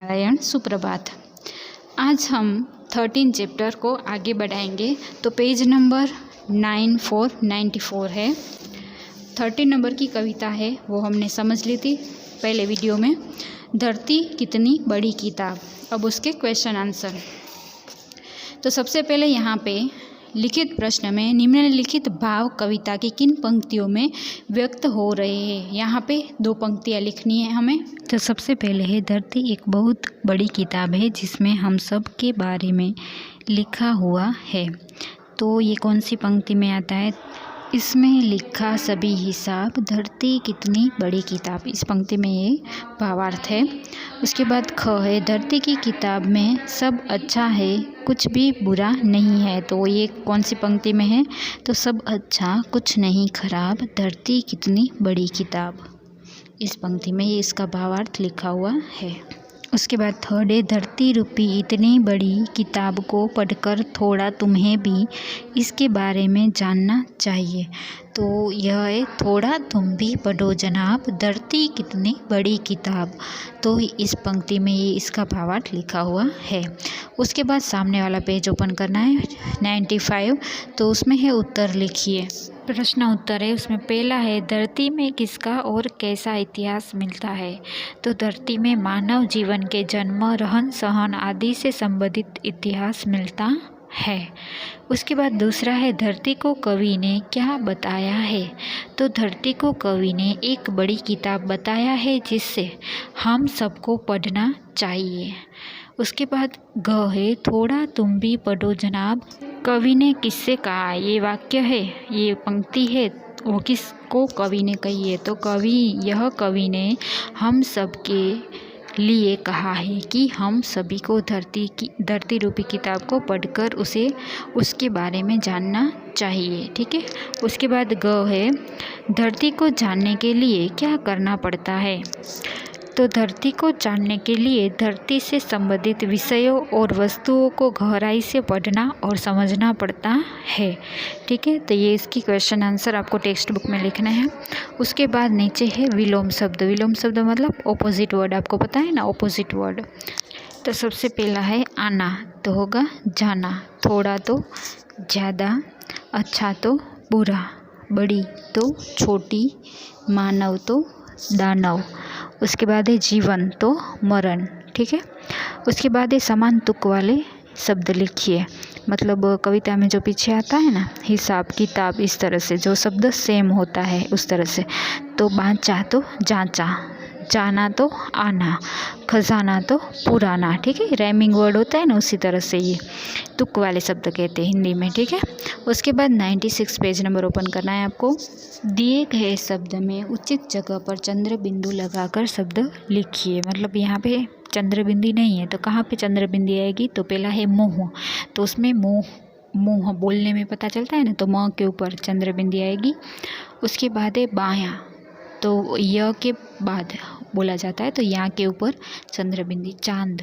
नारायण सुप्रभात। आज हम 13 चैप्टर को आगे बढ़ाएंगे। तो पेज नंबर 9494 है। 13 नंबर की कविता है, वो हमने समझ ली थी पहले वीडियो में। धरती कितनी बड़ी किताब। अब उसके क्वेश्चन आंसर। तो सबसे पहले यहाँ पे लिखित प्रश्न में निम्नलिखित भाव कविता की किन पंक्तियों में व्यक्त हो रहे हैं। यहाँ पे 2 पंक्तियाँ लिखनी है हमें। तो सबसे पहले है, धरती एक बहुत बड़ी किताब है जिसमें हम सब के बारे में लिखा हुआ है। तो ये कौन सी पंक्ति में आता है? इसमें लिखा सभी हिसाब, धरती कितनी बड़ी किताब। इस पंक्ति में ये भावार्थ है। उसके बाद ख है, धरती की किताब में सब अच्छा है, कुछ भी बुरा नहीं है। तो ये कौन सी पंक्ति में है? तो सब अच्छा, कुछ नहीं खराब, धरती कितनी बड़ी किताब। इस पंक्ति में ये इसका भावार्थ लिखा हुआ है। उसके बाद थर्ड है, धरती रूपी इतनी बड़ी किताब को पढ़कर थोड़ा तुम्हें भी इसके बारे में जानना चाहिए। तो यह है, थोड़ा तुम भी पढ़ो जनाब, धरती कितनी बड़ी किताब। तो इस पंक्ति में ये इसका भावार्थ लिखा हुआ है। उसके बाद सामने वाला पेज ओपन करना है 95। तो उसमें है उत्तर लिखिए। प्रश्न उत्तर है, उसमें पहला है, धरती में किसका और कैसा इतिहास मिलता है। तो धरती में मानव जीवन के जन्म, रहन सहन आदि से संबंधित इतिहास मिलता है। उसके बाद दूसरा है, धरती को कवि ने क्या बताया है। तो धरती को कवि ने एक बड़ी किताब बताया है जिससे हम सबको पढ़ना चाहिए। उसके बाद ग है, थोड़ा तुम भी पढ़ो जनाब, कवि ने किससे कहा। ये वाक्य है, ये पंक्ति है, वो किसको कवि ने कही है। तो कवि ने हम सब के लिए कहा है कि हम सभी को धरती रूपी किताब को पढ़कर उसके बारे में जानना चाहिए। ठीक है। उसके बाद ग है, धरती को जानने के लिए क्या करना पड़ता है। तो धरती को जानने के लिए धरती से संबंधित विषयों और वस्तुओं को गहराई से पढ़ना और समझना पड़ता है। ठीक है। तो ये इसकी क्वेश्चन आंसर आपको टेक्स्ट बुक में लिखना है। उसके बाद नीचे है विलोम शब्द। विलोम शब्द मतलब ऑपोजिट वर्ड, आपको पता है ना, ऑपोजिट वर्ड। तो सबसे पहला है आना, तो होगा जाना, थोड़ा तो ज़्यादा, अच्छा तो बुरा, बड़ी तो छोटी, मानव तो दानव। उसके बाद है जीवन तो मरण। ठीक है। उसके बाद है समान तुक वाले शब्द लिखिए। मतलब कविता में जो पीछे आता है ना, हिसाब किताब, इस तरह से जो शब्द सेम होता है उस तरह से। तो बाँचा तो जांचा, जाना तो आना, खजाना तो पुराना। ठीक है। राइमिंग वर्ड होता है ना, उसी तरह से ये तुक वाले शब्द कहते हैं हिंदी में। ठीक है। उसके बाद 96 पेज नंबर ओपन करना है आपको। दिए गए शब्द में उचित जगह पर चंद्र बिंदु लगाकर शब्द लिखिए। मतलब यहाँ पे चंद्र बिंदी नहीं है, तो कहाँ पे चंद्र बिंदी आएगी। तो पहला है मुँह, तो उसमें मुँह बोलने में पता चलता है ना, तो म के ऊपर चंद्र बिंदी आएगी। उसके बाद है बायां, तो य के बाद बोला जाता है, तो यहाँ के ऊपर चंद्र बिंदी। चांद,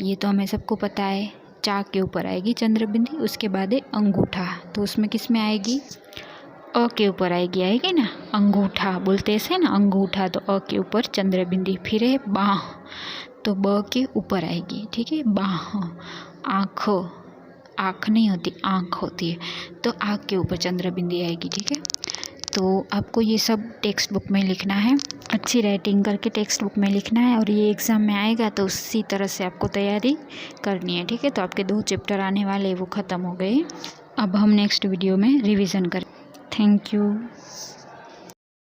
ये तो हमें सबको पता है, चा के ऊपर आएगी चंद्र बिंदी। उसके बाद है अंगूठा, तो उसमें किस में आएगी, अ के ऊपर आएगी ना, अंगूठा बोलते ऐसे ना, अंगूठा, तो अ के ऊपर चंद्र बिंदी। फिर है बाह, तो ब के ऊपर आएगी। ठीक है। बाह। आँख, आँख नहीं होती, आँख होती है, तो आँख के ऊपर चंद्र बिंदी आएगी। ठीक है। तो आपको ये सब टेक्स्ट बुक में लिखना है, अच्छी राइटिंग करके टेक्स्ट बुक में लिखना है, और ये एग्ज़ाम में आएगा तो उसी तरह से आपको तैयारी करनी है। ठीक है। तो आपके 2 चैप्टर आने वाले वो ख़त्म हो गए। अब हम नेक्स्ट वीडियो में रिवीजन करें। Thank you.